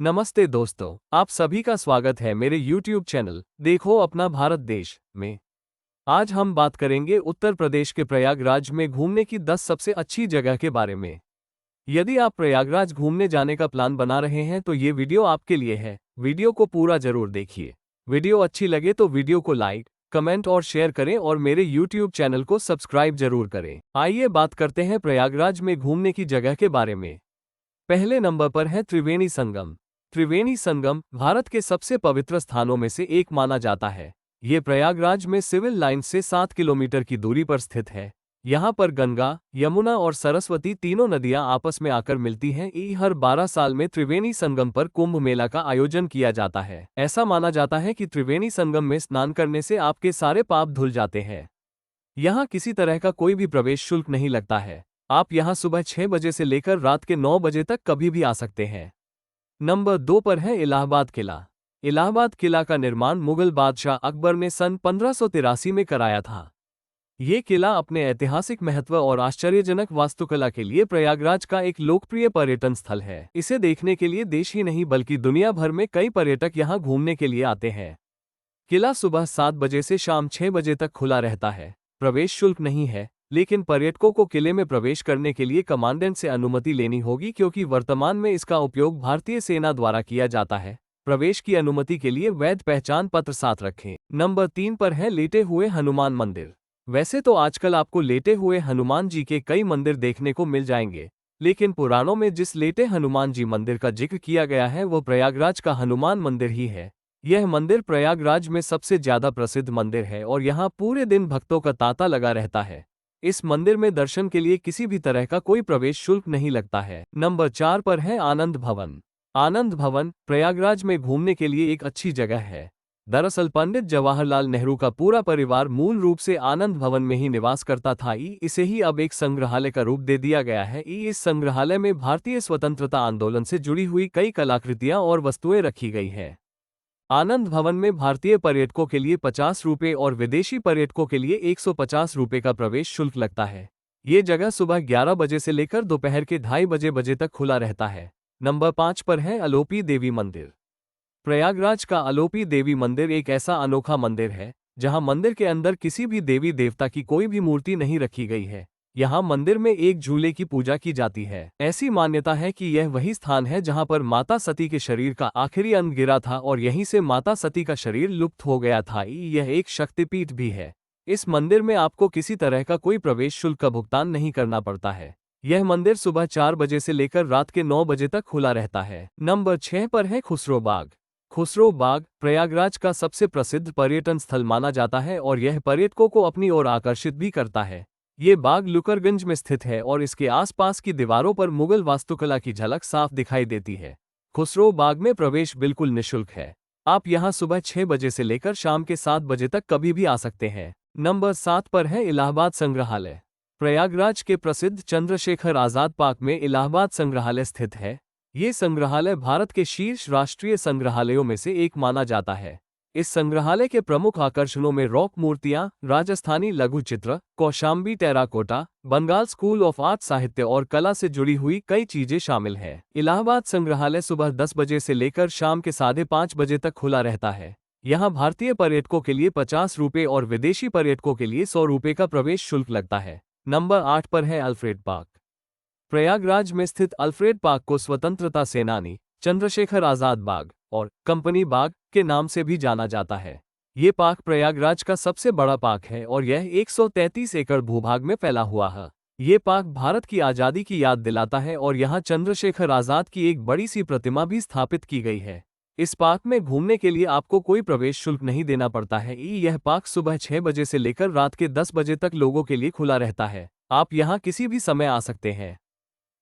नमस्ते दोस्तों, आप सभी का स्वागत है मेरे YouTube चैनल देखो अपना भारत देश में। आज हम बात करेंगे उत्तर प्रदेश के प्रयागराज में घूमने की 10 सबसे अच्छी जगह के बारे में। यदि आप प्रयागराज घूमने जाने का प्लान बना रहे हैं तो ये वीडियो आपके लिए है। वीडियो को पूरा जरूर देखिए। वीडियो अच्छी लगे तो वीडियो को लाइक, कमेंट और शेयर करें और मेरे YouTube चैनल को सब्सक्राइब जरूर करें। आइए बात करते हैं प्रयागराज में घूमने की जगह के बारे में। पहले नंबर पर है त्रिवेणी संगम। त्रिवेणी संगम भारत के सबसे पवित्र स्थानों में से एक माना जाता है। ये प्रयागराज में सिविल लाइन से 7 किलोमीटर की दूरी पर स्थित है। यहाँ पर गंगा, यमुना और सरस्वती तीनों नदियां आपस में आकर मिलती हैं। हर 12 साल में त्रिवेणी संगम पर कुंभ मेला का आयोजन किया जाता है। ऐसा माना जाता है कि त्रिवेणी संगम में स्नान करने से आपके सारे पाप धुल जाते हैं। यहाँ किसी तरह का कोई भी प्रवेश शुल्क नहीं लगता है। आप यहाँ सुबह 6 बजे से लेकर रात के 9 बजे तक कभी भी आ सकते हैं। नंबर 2 पर है इलाहाबाद किला। इलाहाबाद किला का निर्माण मुगल बादशाह अकबर ने सन 1583 में कराया था। ये किला अपने ऐतिहासिक महत्व और आश्चर्यजनक वास्तुकला के लिए प्रयागराज का एक लोकप्रिय पर्यटन स्थल है। इसे देखने के लिए देश ही नहीं बल्कि दुनिया भर में कई पर्यटक यहाँ घूमने के लिए आते हैं। किला सुबह 7 बजे से शाम 6 बजे तक खुला रहता है। प्रवेश शुल्क नहीं है, लेकिन पर्यटकों को किले में प्रवेश करने के लिए कमांडेंट से अनुमति लेनी होगी क्योंकि वर्तमान में इसका उपयोग भारतीय सेना द्वारा किया जाता है। प्रवेश की अनुमति के लिए वैध पहचान पत्र साथ रखें। नंबर 3 पर है लेटे हुए हनुमान मंदिर। वैसे तो आजकल आपको लेटे हुए हनुमान जी के कई मंदिर देखने को मिल जाएंगे, लेकिन पुराणों में जिस लेटे हनुमान जी मंदिर का जिक्र किया गया है वो प्रयागराज का हनुमान मंदिर ही है। यह मंदिर प्रयागराज में सबसे ज्यादा प्रसिद्ध मंदिर है और यहाँ पूरे दिन भक्तों का तांता लगा रहता है। इस मंदिर में दर्शन के लिए किसी भी तरह का कोई प्रवेश शुल्क नहीं लगता है। नंबर 4 पर है आनंद भवन। आनंद भवन प्रयागराज में घूमने के लिए एक अच्छी जगह है। दरअसल पंडित जवाहरलाल नेहरू का पूरा परिवार मूल रूप से आनंद भवन में ही निवास करता था। इसे ही अब एक संग्रहालय का रूप दे दिया गया है। इस संग्रहालय में भारतीय स्वतंत्रता आंदोलन से जुड़ी हुई कई कलाकृतियां और वस्तुएं रखी गई हैं। आनंद भवन में भारतीय पर्यटकों के लिए 50 रुपये और विदेशी पर्यटकों के लिए 150 रुपये का प्रवेश शुल्क लगता है। ये जगह सुबह 11 बजे से लेकर दोपहर के 2:30 बजे तक खुला रहता है। नंबर 5 पर है अलोपी देवी मंदिर। प्रयागराज का अलोपी देवी मंदिर एक ऐसा अनोखा मंदिर है जहां मंदिर के अंदर किसी भी देवी देवता की कोई भी मूर्ति नहीं रखी गई है। यहाँ मंदिर में एक झूले की पूजा की जाती है। ऐसी मान्यता है कि यह वही स्थान है जहाँ पर माता सती के शरीर का आखिरी अंग गिरा था और यहीं से माता सती का शरीर लुप्त हो गया था। यह एक शक्तिपीठ भी है। इस मंदिर में आपको किसी तरह का कोई प्रवेश शुल्क का भुगतान नहीं करना पड़ता है। यह मंदिर सुबह 4 बजे से लेकर रात के 9 बजे तक खुला रहता है। नंबर 6 पर है खुसरो बाग। खुसरो बाग प्रयागराज का सबसे प्रसिद्ध पर्यटन स्थल माना जाता है और यह पर्यटकों को अपनी ओर आकर्षित भी करता है। ये बाग लुकरगंज में स्थित है और इसके आसपास की दीवारों पर मुगल वास्तुकला की झलक साफ दिखाई देती है। खुसरो बाग में प्रवेश बिल्कुल निःशुल्क है। आप यहाँ सुबह 6 बजे से लेकर शाम के 7 बजे तक कभी भी आ सकते हैं। नंबर 7 पर है इलाहाबाद संग्रहालय। प्रयागराज के प्रसिद्ध चंद्रशेखर आजाद पार्क में इलाहाबाद संग्रहालय स्थित है। ये संग्रहालय भारत के शीर्ष राष्ट्रीय संग्रहालयों में से एक माना जाता है। इस संग्रहालय के प्रमुख आकर्षणों में रॉक मूर्तियां, राजस्थानी लघु चित्र, Kaushambi terracotta, Bengal school of art, साहित्य और कला से जुड़ी हुई कई चीजें शामिल हैं। इलाहाबाद संग्रहालय सुबह 10 बजे से लेकर शाम के 5:30 बजे तक खुला रहता है। यहाँ भारतीय पर्यटकों के लिए 50 रुपये और विदेशी पर्यटकों के लिए 100 रुपये का प्रवेश शुल्क लगता है। नंबर 8 पर है अल्फ्रेड पार्क। प्रयागराज में स्थित अल्फ्रेड पार्क को स्वतंत्रता सेनानी चंद्रशेखर आजाद बाग और कंपनी बाग के नाम से भी जाना जाता है। ये पार्क प्रयागराज का सबसे बड़ा पार्क है और यह 133 एकड़ भूभाग में फैला हुआ है। ये पार्क भारत की आज़ादी की याद दिलाता है और यहाँ चंद्रशेखर आजाद की एक बड़ी सी प्रतिमा भी स्थापित की गई है। इस पार्क में घूमने के लिए आपको कोई प्रवेश शुल्क नहीं देना पड़ता है। यह पार्क सुबह 6 बजे से लेकर रात के 10 बजे तक लोगों के लिए खुला रहता है। आप यहाँ किसी भी समय आ सकते हैं।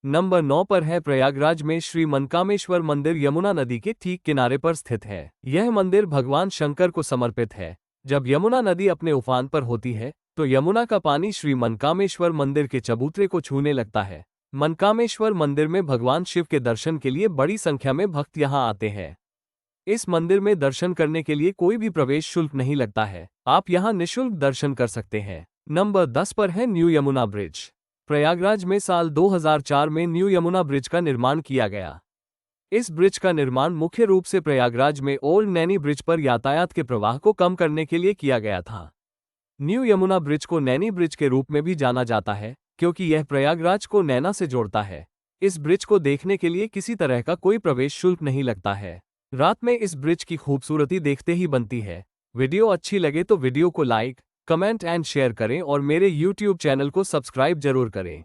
नंबर 9 पर है प्रयागराज में श्री मनकामेश्वर मंदिर। यमुना नदी के ठीक किनारे पर स्थित है। यह मंदिर भगवान शंकर को समर्पित है। जब यमुना नदी अपने उफान पर होती है तो यमुना का पानी श्री मनकामेश्वर मंदिर के चबूतरे को छूने लगता है। मनकामेश्वर मंदिर में भगवान शिव के दर्शन के लिए बड़ी संख्या में भक्त यहाँ आते हैं। इस मंदिर में दर्शन करने के लिए कोई भी प्रवेश शुल्क नहीं लगता है। आप यहाँ निःशुल्क दर्शन कर सकते हैं। नंबर 10 पर है न्यू यमुना ब्रिज। प्रयागराज में साल 2004 में न्यू यमुना ब्रिज का निर्माण किया गया। इस ब्रिज का निर्माण मुख्य रूप से प्रयागराज में ओल्ड नैनी ब्रिज पर यातायात के प्रवाह को कम करने के लिए किया गया था। न्यू यमुना ब्रिज को नैनी ब्रिज के रूप में भी जाना जाता है, क्योंकि यह प्रयागराज को नैना से जोड़ता है। इस ब्रिज को देखने के लिए किसी तरह का कोई प्रवेश शुल्क नहीं लगता है। रात में इस ब्रिज की खूबसूरती देखते ही बनती है। वीडियो अच्छी लगे तो वीडियो को लाइक, कमेंट एंड शेयर करें और मेरे YouTube चैनल को सब्सक्राइब जरूर करें।